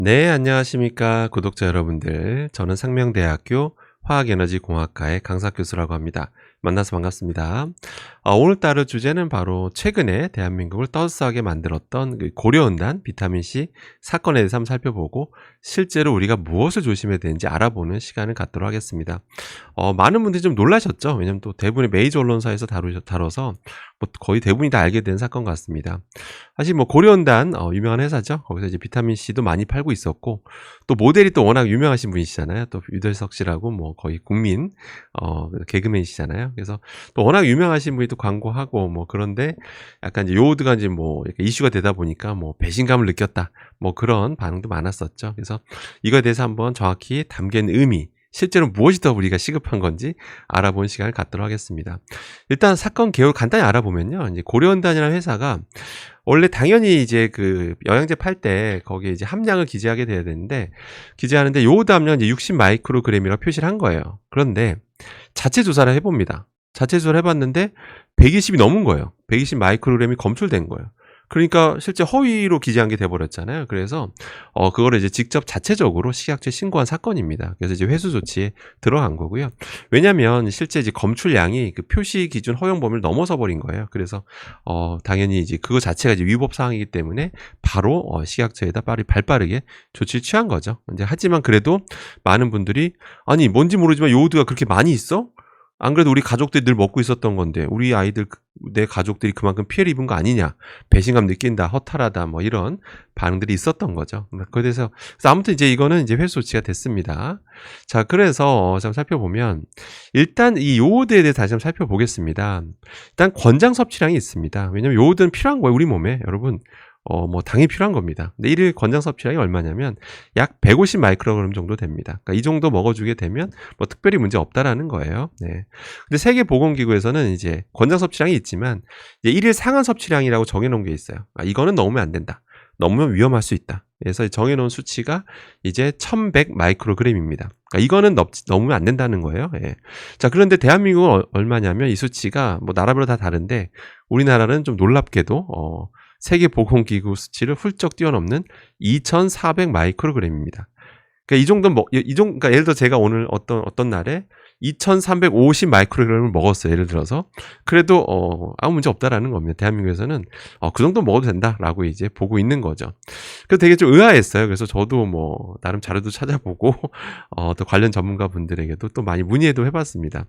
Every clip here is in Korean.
네, 안녕하십니까, 구독자 여러분들. 저는 상명대학교 화학에너지공학과의 강사 교수라고 합니다. 만나서 반갑습니다. 오늘 다룰 주제는 바로 최근에 대한민국을 떠들썩하게 만들었던 그 고려은단 비타민C 사건에 대해서 한번 살펴보고 실제로 우리가 무엇을 조심해야 되는지 알아보는 시간을 갖도록 하겠습니다. 많은 분들이 좀 놀라셨죠? 왜냐면 또 대부분의 메이저 언론사에서 다뤄서 뭐 거의 대부분이 다 알게 된 사건 같습니다. 사실 뭐 고려은단 유명한 회사죠. 거기서 이제 비타민C도 많이 팔고 있었고, 또 모델이 또 워낙 유명하신 분이시잖아요. 또 유재석 씨라고 뭐 거의 국민 개그맨이시잖아요. 그래서 또 워낙 유명하신 분이 또 광고하고 뭐 그런데 약간 이제 요오드가 이제 뭐 이렇게 이슈가 되다 보니까 뭐 배신감을 느꼈다, 뭐 그런 반응도 많았었죠. 그래서 이거에 대해서 한번 정확히 담긴 의미, 실제로 무엇이 더 우리가 시급한 건지 알아보는 시간을 갖도록 하겠습니다. 일단 사건 개요를 간단히 알아보면요, 이제 고려은단이라는 회사가 원래 당연히 이제 그 영양제 팔 때 거기에 이제 함량을 기재하게 돼야 되는데, 기재하는데 요오드 함량 이제 60 마이크로그램이라고 표시를 한 거예요. 그런데 자체 조사를 해봅니다. 자체 조사를 해봤는데 120이 넘은 거예요. 120 마이크로그램이 검출된 거예요. 그러니까 실제 허위로 기재한 게 돼버렸잖아요. 그래서 그거를 이제 직접 자체적으로 식약처에 신고한 사건입니다. 그래서 이제 회수 조치에 들어간 거고요. 왜냐하면 실제 이제 검출량이 그 표시 기준 허용 범위를 넘어서 버린 거예요. 그래서 당연히 이제 그거 자체가 이제 위법 사항이기 때문에 바로 식약처에다 발빠르게 조치를 취한 거죠. 이제 하지만 그래도 많은 분들이, 아니 뭔지 모르지만 요오드가 그렇게 많이 있어? 안 그래도 우리 가족들이 늘 먹고 있었던 건데 우리 아이들, 내 가족들이 그만큼 피해를 입은 거 아니냐, 배신감 느낀다, 허탈하다, 뭐 이런 반응들이 있었던 거죠. 그래서 아무튼 이제 이거는 이제 회수 조치가 됐습니다. 자, 그래서 좀 살펴보면 일단 이 요오드에 대해서 다시 한번 살펴보겠습니다. 일단 권장 섭취량이 있습니다. 왜냐면 요오드는 필요한 거예요, 우리 몸에. 여러분, 뭐 당연히 필요한 겁니다. 근데 일일 권장 섭취량이 얼마냐면 약 150 마이크로그램 정도 됩니다. 그러니까 이 정도 먹어주게 되면 뭐 특별히 문제 없다라는 거예요. 네. 근데 세계보건기구에서는 이제 권장 섭취량이 있지만 이제 일일 상한 섭취량이라고 정해놓은 게 있어요. 이거는 넘으면 안 된다, 넘으면 위험할 수 있다. 그래서 정해놓은 수치가 이제 1100 마이크로그램입니다. 그러니까 이거는 넘으면 안 된다는 거예요. 예. 자, 그런데 대한민국은 얼마냐면 이 수치가 뭐 나라별로 다 다른데 우리나라는 좀 놀랍게도 세계보건기구 수치를 훌쩍 뛰어넘는 2400 마이크로그램입니다. 그러니까 이 정도 그러니까 예를 들어 제가 오늘 어떤 날에 2350 마이크로그램을 먹었어요. 예를 들어서. 그래도 아무 문제 없다라는 겁니다. 대한민국에서는 그 정도 먹어도 된다라고 이제 보고 있는 거죠. 그래서 되게 좀 의아했어요. 그래서 저도 뭐 나름 자료도 찾아보고 또 관련 전문가분들에게도 또 많이 문의도 해봤습니다.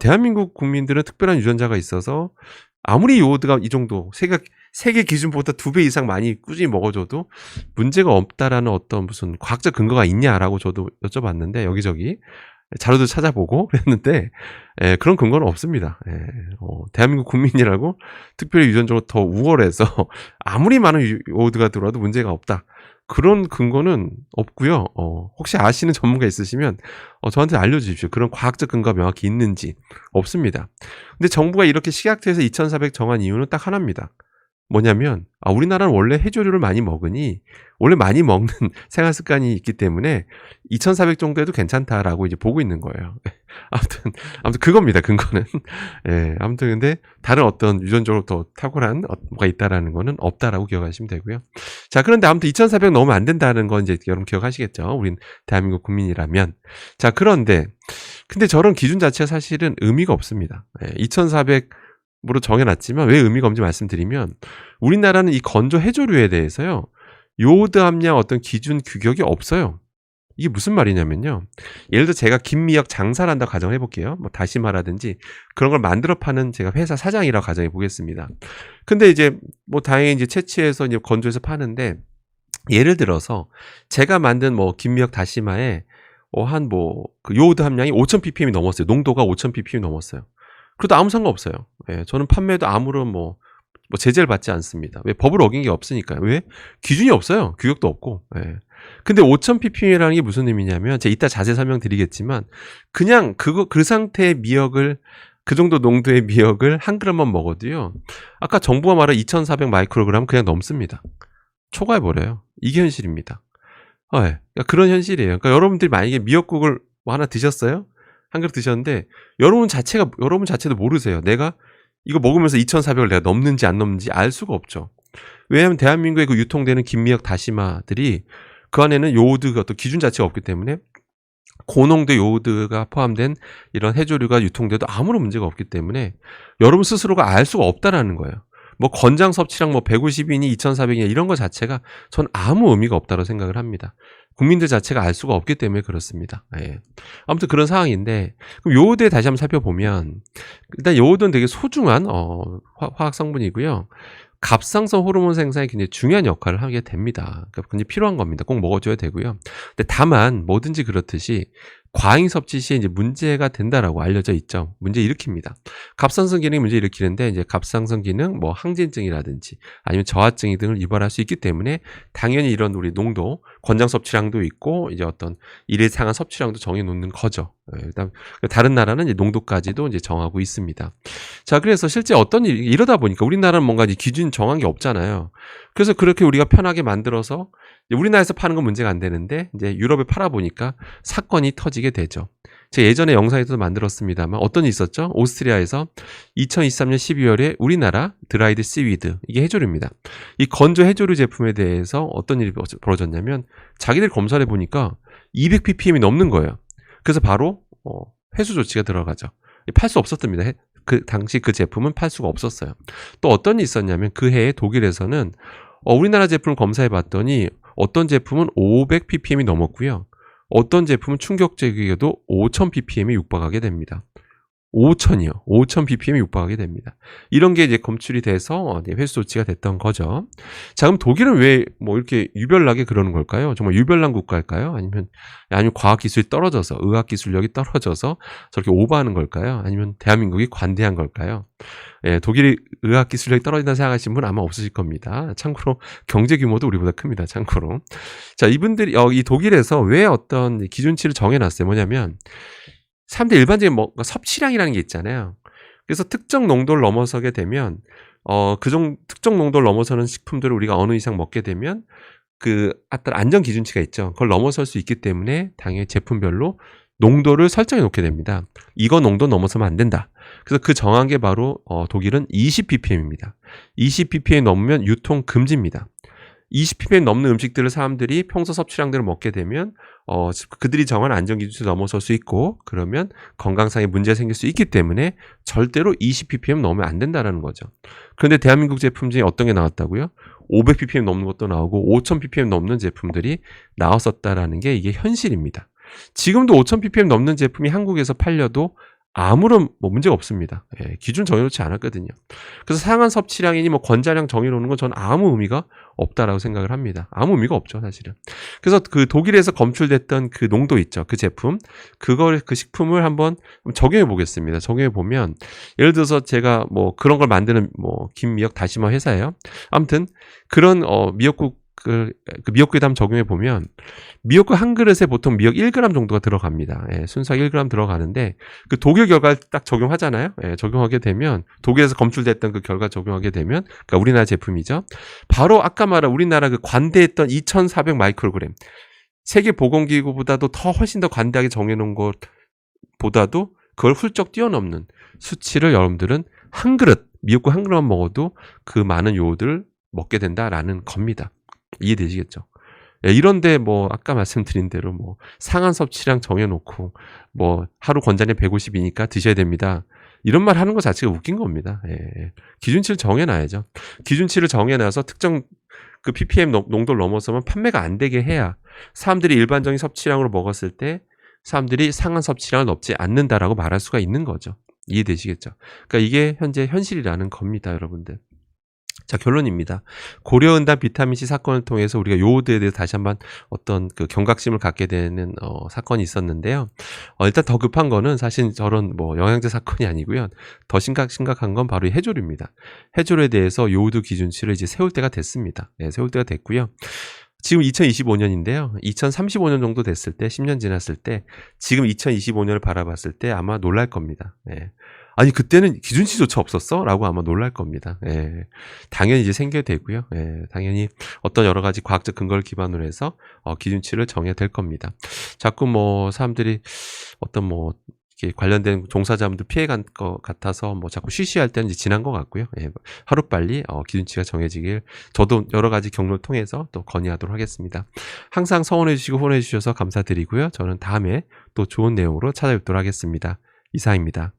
대한민국 국민들은 특별한 유전자가 있어서 아무리 요오드가 이 정도 세계 기준보다 2배 이상 많이 꾸준히 먹어줘도 문제가 없다라는 어떤 무슨 과학적 근거가 있냐라고 저도 여쭤봤는데 여기저기 자료도 찾아보고 그랬는데 그런 근거는 없습니다. 대한민국 국민이라고 특별히 유전적으로 더 우월해서 아무리 많은 요오드가 들어와도 문제가 없다, 그런 근거는 없고요. 혹시 아시는 전문가 있으시면 저한테 알려주십시오. 그런 과학적 근거가 명확히 있는지. 없습니다. 근데 정부가 이렇게 식약처에서 2400 정한 이유는 딱 하나입니다. 뭐냐면 우리나라는 원래 해조류를 많이 먹으니 원래 많이 먹는 생활 습관이 있기 때문에 2400 정도 해도 괜찮다라고 이제 보고 있는 거예요. 아무튼 그겁니다, 근거는. 예, 아무튼 근데 다른 어떤 유전적으로 더 탁월한 뭐가 있다라는 거는 없다라고 기억하시면 되고요. 자, 그런데 아무튼 2400 넘으면 안 된다는 건 이제 여러분 기억하시겠죠? 우린 대한민국 국민이라면. 자, 근데 저런 기준 자체가 사실은 의미가 없습니다. 2400으로 정해놨지만 왜 의미가 없는지 말씀드리면, 우리나라는 이 건조 해조류에 대해서요, 요오드 함량 어떤 기준 규격이 없어요. 이게 무슨 말이냐면요, 예를 들어 제가 김미역 장사를 한다고 가정해 볼게요. 뭐 다시마라든지 그런 걸 만들어 파는 제가 회사 사장이라고 가정해 보겠습니다. 근데 이제 뭐 다행히 이제 채취해서 이제 건조해서 파는데, 예를 들어서 제가 만든 뭐 김미역 다시마에 그 요오드 함량이 5000ppm이 넘었어요. 농도가 5000ppm이 넘었어요. 그래도 아무 상관없어요. 예, 저는 판매도 아무런 뭐 제재를 받지 않습니다. 왜? 법을 어긴 게 없으니까요. 왜? 기준이 없어요. 규격도 없고. 예. 근데 5000ppm이라는 게 무슨 의미냐면, 제가 이따 자세히 설명드리겠지만, 그냥 그 상태의 미역을, 그 정도 농도의 미역을 한 그램만 먹어도요, 아까 정부가 말한 2400 마이크로그램 그냥 넘습니다. 초과해버려요. 이게 현실입니다. 예. 그러니까 그런 현실이에요. 그러니까 여러분들이 만약에 미역국을 뭐 하나 드셨어요? 한 그릇 드셨는데 여러분 자체도 모르세요. 내가 이거 먹으면서 2400을 내가 넘는지 안 넘는지 알 수가 없죠. 왜냐하면 대한민국에 그 유통되는 김미역 다시마들이 그 안에는 요오드 어떤 기준 자체가 없기 때문에 고농도 요오드가 포함된 이런 해조류가 유통돼도 아무런 문제가 없기 때문에 여러분 스스로가 알 수가 없다라는 거예요. 뭐 권장 섭취량 뭐 150이니 2,400이니 이런 거 자체가 전 아무 의미가 없다고 생각을 합니다. 국민들 자체가 알 수가 없기 때문에 그렇습니다. 예. 아무튼 그런 상황인데, 그럼 요오드에 다시 한번 살펴보면 일단 요오드는 되게 소중한 화학 성분이고요. 갑상선 호르몬 생산에 굉장히 중요한 역할을 하게 됩니다. 그러니까 굉장히 필요한 겁니다. 꼭 먹어줘야 되고요. 근데 다만 뭐든지 그렇듯이 과잉 섭취 시에 이제 문제가 된다라고 알려져 있죠. 문제 일으킵니다. 갑상선 기능이 문제 일으키는데 이제 갑상선 기능, 뭐 항진증이라든지 아니면 저하증 등을 유발할 수 있기 때문에 당연히 이런 우리 농도, 권장 섭취량도 있고 이제 어떤 일회상한 섭취량도 정해 놓는 거죠. 일단 다른 나라는 이제 농도까지도 이제 정하고 있습니다. 자, 그래서 실제 어떤 이러다 보니까 우리나라는 뭔가 이제 기준 정한 게 없잖아요. 그래서 그렇게 우리가 편하게 만들어서 우리나라에서 파는 건 문제가 안 되는데 이제 유럽에 팔아 보니까 사건이 터지게 되죠. 제가 예전에 영상에서도 만들었습니다만 어떤 일이 있었죠? 오스트리아에서 2023년 12월에 우리나라 드라이드 씨위드, 이게 해조류입니다. 이 건조 해조류 제품에 대해서 어떤 일이 벌어졌냐면 자기들 검사를 해보니까 200ppm이 넘는 거예요. 그래서 바로 회수 조치가 들어가죠. 팔 수 없었답니다. 그 당시 그 제품은 팔 수가 없었어요. 또 어떤 일이 있었냐면 그 해에 독일에서는 우리나라 제품을 검사해 봤더니 어떤 제품은 500ppm이 넘었고요. 어떤 제품은 충격적이게도 5000ppm이 육박하게 됩니다. 5000이요. 5000ppm이 육박하게 됩니다. 이런 게 이제 검출이 돼서 회수 조치가 됐던 거죠. 자, 그럼 독일은 왜 뭐 이렇게 유별나게 그러는 걸까요? 정말 유별난 국가일까요? 아니면 과학기술이 떨어져서, 의학기술력이 떨어져서 저렇게 오버하는 걸까요? 아니면 대한민국이 관대한 걸까요? 예, 독일이 의학기술력이 떨어진다 생각하시는 분 아마 없으실 겁니다. 참고로 경제 규모도 우리보다 큽니다. 참고로. 자, 이분들이 이 독일에서 왜 어떤 기준치를 정해놨어요? 뭐냐면 사람들 일반적인 뭔가 섭취량이라는 게 있잖아요. 그래서 특정 농도를 넘어서게 되면 특정 농도를 넘어서는 식품들을 우리가 어느 이상 먹게 되면 그 어떤 안전 기준치가 있죠. 그걸 넘어설 수 있기 때문에 당연히 제품별로 농도를 설정해 놓게 됩니다. 이거 농도 넘어서면 안 된다. 그래서 그 정한 게 바로 독일은 20ppm입니다. 20ppm 넘으면 유통 금지입니다. 20ppm 넘는 음식들을 사람들이 평소 섭취량대로 먹게 되면 그들이 정한 안전기준치를 넘어설 수 있고 그러면 건강상의 문제가 생길 수 있기 때문에 절대로 20ppm 넘으면 안 된다는 거죠. 그런데 대한민국 제품 중에 어떤 게 나왔다고요? 500ppm 넘는 것도 나오고 5000ppm 넘는 제품들이 나왔었다라는 게 이게 현실입니다. 지금도 5000ppm 넘는 제품이 한국에서 팔려도 아무런 문제가 없습니다. 예, 기준 정해놓지 않았거든요. 그래서 상한 섭취량이니 권장량 정해놓는 건 저는 아무 의미가 없다라고 생각을 합니다. 아무 의미가 없죠, 사실은. 그래서 그 독일에서 검출됐던 그 농도 있죠, 그 제품, 그 식품을 한번 적용해 보겠습니다. 적용해 보면 예를 들어서 제가 그런 걸 만드는 김미역 다시마 회사예요. 아무튼 그런 미역국 그 미역국에다 한번 적용해 보면 미역국 한 그릇에 보통 미역 1g 정도가 들어갑니다. 예, 순수하게 1g 들어가는데 그 독일 결과를 딱 적용하잖아요. 예, 적용하게 되면 독일에서 검출됐던 그 결과 적용하게 되면 그러니까 우리나라 제품이죠. 바로 아까 말한 우리나라 그 관대했던 2,400 마이크로그램, 세계보건기구보다도 훨씬 더 관대하게 정해놓은 것보다도 그걸 훌쩍 뛰어넘는 수치를 여러분들은 한 그릇, 미역국 한 그릇만 먹어도 그 많은 요오드를 먹게 된다라는 겁니다. 이해되시겠죠? 예, 이런데 아까 말씀드린 대로 상한 섭취량 정해놓고 하루 권장량 150이니까 드셔야 됩니다. 이런 말 하는 것 자체가 웃긴 겁니다. 예. 기준치를 정해놔야죠. 기준치를 정해놔서 특정 그 ppm 농도를 넘어서면 판매가 안 되게 해야 사람들이 일반적인 섭취량으로 먹었을 때 사람들이 상한 섭취량을 넘지 않는다라고 말할 수가 있는 거죠. 이해되시겠죠? 그러니까 이게 현재 현실이라는 겁니다, 여러분들. 자, 결론입니다. 고려은단 비타민C 사건을 통해서 우리가 요오드에 대해서 다시 한번 어떤 그 경각심을 갖게 되는 사건이 있었는데요. 일단 더 급한 거는 사실 저런 영양제 사건이 아니고요. 더 심각한 건 바로 이 해조류입니다. 해조류에 대해서 요오드 기준치를 이제 세울 때가 됐습니다. 네, 세울 때가 됐고요. 지금 2025년인데요. 2035년 정도 됐을 때, 10년 지났을 때, 지금 2025년을 바라봤을 때 아마 놀랄 겁니다. 네. 아니 그때는 기준치조차 없었어? 라고 아마 놀랄 겁니다. 예. 당연히 이제 생겨야 되고요. 예. 당연히 어떤 여러 가지 과학적 근거를 기반으로 해서 기준치를 정해야 될 겁니다. 자꾸 사람들이 어떤 이게 관련된 종사자분들 피해간 것 같아서 뭐 자꾸 쉬쉬할 때는 이제 지난 것 같고요. 예, 하루빨리 기준치가 정해지길 저도 여러 가지 경로를 통해서 또 건의하도록 하겠습니다. 항상 성원해 주시고 후원해 주셔서 감사드리고요. 저는 다음에 또 좋은 내용으로 찾아뵙도록 하겠습니다. 이상입니다.